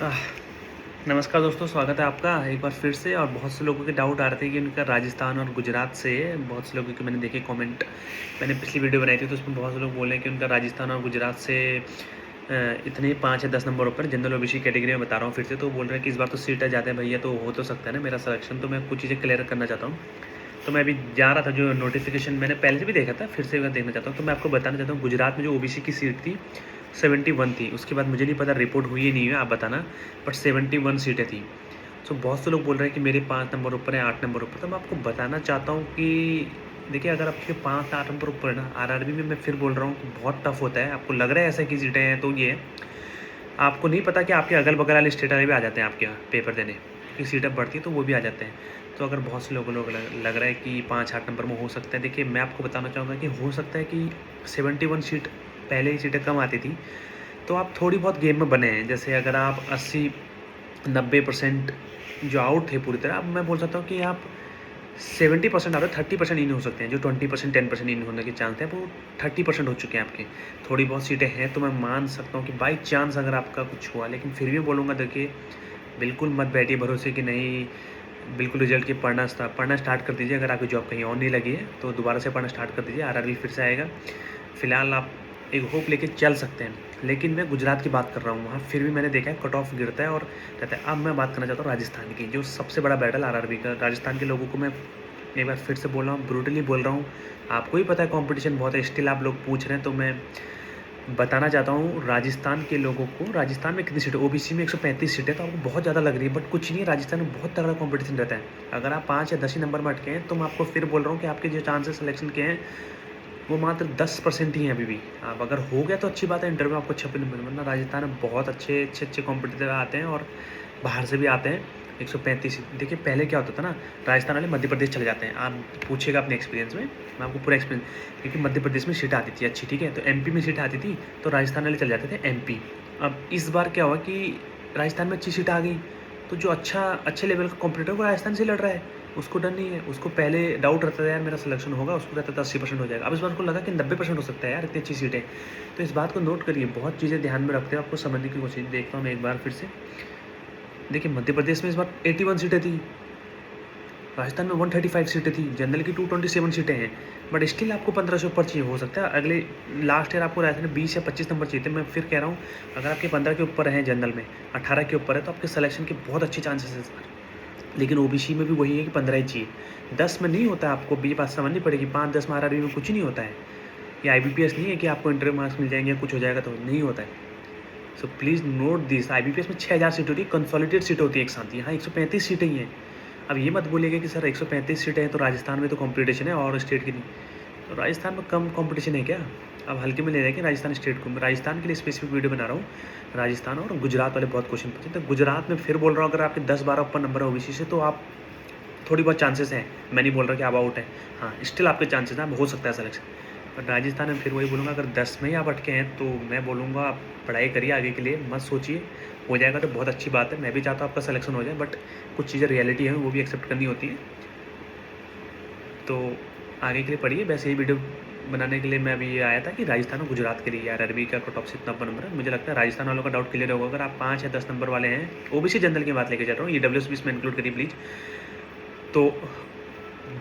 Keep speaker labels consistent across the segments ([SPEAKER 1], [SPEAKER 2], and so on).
[SPEAKER 1] आह, नमस्कार दोस्तों, स्वागत है आपका एक बार फिर से। और बहुत से लोगों के डाउट आ रहे थे कि उनका राजस्थान और गुजरात से है। बहुत से लोगों के मैंने देखे कमेंट, मैंने पिछली वीडियो बनाई थी तो उसमें बहुत से लोग बोले कि उनका राजस्थान और गुजरात से इतने 5 या 10 नंबर ऊपर जनरल ओबीसी कैटेगरी में बता रहा हूँ फिर से। तो बोल रहे हैं कि इस बार तो सीटें ज़्यादा है भैया, तो हो तो सकता है ना मेरा सिलेक्शन। तो मैं कुछ चीज़ें क्लियर करना चाहता हूँ। तो मैं अभी जा रहा था, जो नोटिफिकेशन मैंने पहले से भी देखा था, फिर से मैं देखना चाहता हूँ। तो मैं आपको बताना चाहता हूँ, गुजरात में जो ओबीसी की सीट थी 71 थी। उसके बाद मुझे नहीं पता रिपोर्ट हुई है नहीं हुई, आप बताना। बट 71 सीटें थी। सो बहुत से लोग बोल रहे हैं कि मेरे 5 नंबर ऊपर है, 8 नंबर ऊपर। तो मैं आपको बताना चाहता हूँ कि देखिए, अगर आपके 5-8 नंबर ऊपर है ना, आरआरबी में मैं फिर बोल रहा हूँ कि बहुत टफ होता है। आपको लग रहा है ऐसा कि सीटें हैं, तो ये है। आपको नहीं पता कि आपके अगल बगल वाले स्टेट वाले भी आ जाते हैं आपके यहाँ पेपर देने, क्योंकि सीटें बढ़ती है तो वो भी आ जाते हैं। तो अगर बहुत से लोगों लग रहा है कि 5-8 नंबर में हो सकता है, देखिए मैं आपको बताना चाहूँगा कि हो सकता है कि 71 सीट, पहले ही सीटें कम आती थी, तो आप थोड़ी बहुत गेम में बने हैं। जैसे अगर आप 80-90% जो आउट थे पूरी तरह, अब मैं बोल सकता हूँ कि आप 70% आ रहे हो, 30% इन हो सकते हैं। जो 20% 10% इन होने के चांस हैं, वो 30% हो चुके हैं आपके। थोड़ी बहुत सीटें हैं, तो मैं मान सकता हूँ कि बाई चांस अगर आपका कुछ हुआ, लेकिन फिर भी बोलूँगा देखिए, बिल्कुल मत बैठिए भरोसे कि नहीं, बिल्कुल रिजल्ट की पढ़ना स्टार्ट कर दीजिए। अगर आपकी जॉब कहीं और नहीं लगी है तो दोबारा से पढ़ना स्टार्ट कर दीजिए, आरआरबी फिर से आएगा। फिलहाल आप एक होप लेके चल सकते हैं। लेकिन मैं गुजरात की बात कर रहा हूँ, वहाँ फिर भी मैंने देखा है कट ऑफ गिरता है और रहता है। अब मैं बात करना चाहता हूँ राजस्थान की, जो सबसे बड़ा बैटल आरआरबी का। राजस्थान के लोगों को मैं एक बार फिर से बोल रहा हूँ, ब्रूटली बोल रहा हूँ, आपको ही पता है कंपटीशन बहुत है, स्टिल आप लोग पूछ रहे हैं। तो मैं बताना चाहता हूँ राजस्थान के लोगों को, राजस्थान में कितनी सीटें, ओबीसी में 135 सीटें, तो आपको बहुत ज़्यादा लग रही है, बट कुछ नहीं है। राजस्थान में बहुत तगड़ा कंपटीशन रहता है। अगर आप 5 या 10 ही नंबर में अटके हैं, तो मैं आपको फिर बोल रहा हूँ कि आपके जो चांसेस सिलेक्शन के हैं वो मात्र 10% ही हैं अभी भी। आप अगर हो गया तो अच्छी बात है, इंटरव्यू आपको अच्छा नंबर, वरना राजस्थान में बहुत अच्छे कॉम्पिटिटर आते हैं और बाहर से भी आते हैं। 135, देखिए पहले क्या होता था ना, राजस्थान वाले मध्य प्रदेश चले जाते हैं। आप पूछिएगा अपने एक्सपीरियंस में, मैं आपको पूरा एक्सपीरियंस, क्योंकि मध्य प्रदेश में सीट आती थी अच्छी, ठीक है, तो एमपी में सीट आती थी, तो राजस्थान वाले चले जाते थे एमपी। अब इस बार क्या हुआ कि राजस्थान में अच्छी सीट आ गई, तो जो अच्छे लेवल का कॉम्पिटिटर वो राजस्थान से लड़ रहा है, उसको डर नहीं है। उसको पहले डाउट रहता था यार मेरा सिलेक्शन होगा, उसको रहता था 80% हो जाएगा। अब इस बार को लगा कि 90% हो सकता है यार, इतनी अच्छी सीटें। तो इस बात को नोट करिए, बहुत चीज़ें ध्यान में रखते हैं, आपको समझने की कोशिश। देखता हूँ मैं एक बार फिर से, देखिए मध्य प्रदेश में इस बार 81 सीटें थी, राजस्थान में 135 सीटें थी, जनरल की 227 सीटें हैं, बट स्टिल आपको 15 से ऊपर चाहिए। हो सकता है अगले लास्ट ईयर आपको राजस्थान में 20 या 25 नंबर चाहिए थे। मैं फिर कह रहा हूँ, अगर आपके 15 के ऊपर हैं, जनरल में 18 के ऊपर है, तो आपके सिलेक्शन के बहुत अच्छे चांसेस हैं इस बार। लेकिन ओबीसी में भी वही है कि 15 ही चाहिए, 10 में नहीं होता। आपको भी ये बात समझनी पड़ेगी, 5-10 में आरआरबी में कुछ नहीं होता है। ये आईबीपीएस नहीं है कि आपको इंटरव्यू मार्क्स मिल जाएंगे, कुछ हो जाएगा, तो नहीं होता है। So please note this, IBPS में 6000 सीट होती है, कंसोलिडेटेड सीट होती है एक साथ, यहाँ 135 सीटें ही हैं। अब ये मत बोलिएगा कि सर 135 सीटें हैं तो राजस्थान में तो कंपटीशन है और स्टेट की नहीं। तो राजस्थान में कम कंपटीशन है क्या? अब हल्के में ले रहे हैं कि राजस्थान स्टेट को। मैं राजस्थान के लिए स्पेसिफिक वीडियो बना रहा हूँ। राजस्थान और गुजरात वाले बहुत क्वेश्चन पूछे, तो गुजरात में फिर बोल रहा हूँ, अगर आपके 10-12 ऊपर नंबर है ओबीसी से, तो आप थोड़ी बहुत चांसेस हैं। मैं नहीं बोल रहा कि आप आउट हैं, हाँ स्टिल आपके चांसेस हैं, हो सकता है सिलेक्शन। पर राजस्थान में फिर वही बोलूँगा, अगर 10 में ही आप अटके हैं, तो मैं बोलूँगा आप पढ़ाई करिए आगे के लिए, मत सोचिए। हो जाएगा तो बहुत अच्छी बात है, मैं भी चाहता हूँ आपका सिलेक्शन हो जाए, बट कुछ चीज़ें रियलिटी है वो भी एक्सेप्ट करनी होती है। तो आगे के लिए पढ़िए। वैसे ही वीडियो बनाने के लिए मैं अभी ये आया था कि राजस्थान और गुजरात के लिए यार आरआरबी का कट ऑफ से इतना नंबर है। मुझे लगता है राजस्थान वालों का डाउट क्लियर होगा। अगर आप 5 या 10 नंबर वाले हैं, ओबीसी जनरल की बात लेके चल रहा हूँ, ईडब्ल्यूएस भी इसमें इंक्लूड करिए प्लीज़। तो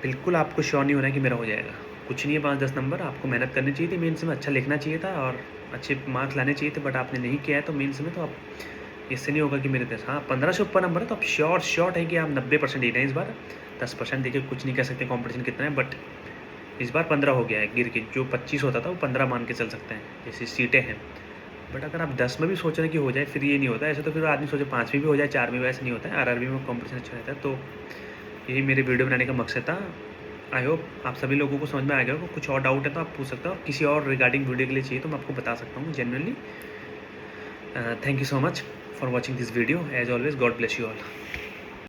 [SPEAKER 1] बिल्कुल आपको श्योर नहीं होना है कि मेरा हो जाएगा, कुछ नहीं है। 5-10 नंबर आपको मेहनत करनी चाहिए थी, मेंस में अच्छा लिखना चाहिए था और अच्छे मार्क्स लाने चाहिए थे, बट आपने नहीं किया है। तो मेंस में तो आप, इससे नहीं होगा कि मेरे 10, हाँ 15 से ऊपर नंबर है, तो आप श्योर है कि आप 90% ही रहे हैं इस बार। 10% देखिए कुछ नहीं कह सकते कॉम्पिटिशन कितना है, बट इस बार 15 हो गया है गिर के। जो 25 होता था वो 15 मान के चल सकते हैं, जैसी सीटें हैं। बट अगर आप 10 में भी सोच रहे हैं कि हो जाए, फिर ये नहीं होता ऐसे। तो फिर आदमी सोचे 5 में भी हो जाए, 4 में भी, ऐसा नहीं होता है। आरआरबी में कॉम्पिटिशन अच्छा रहता है। तो यही मेरे वीडियो बनाने का मकसद था। आई होप आप सभी लोगों को समझ में आ गया होगा। कुछ और डाउट है तो आप पूछ सकते हो, और किसी और रिगार्डिंग वीडियो के लिए चाहिए तो मैं आपको बता सकता हूँ genuinely. Thank you so much for watching this video. As always, God bless you all.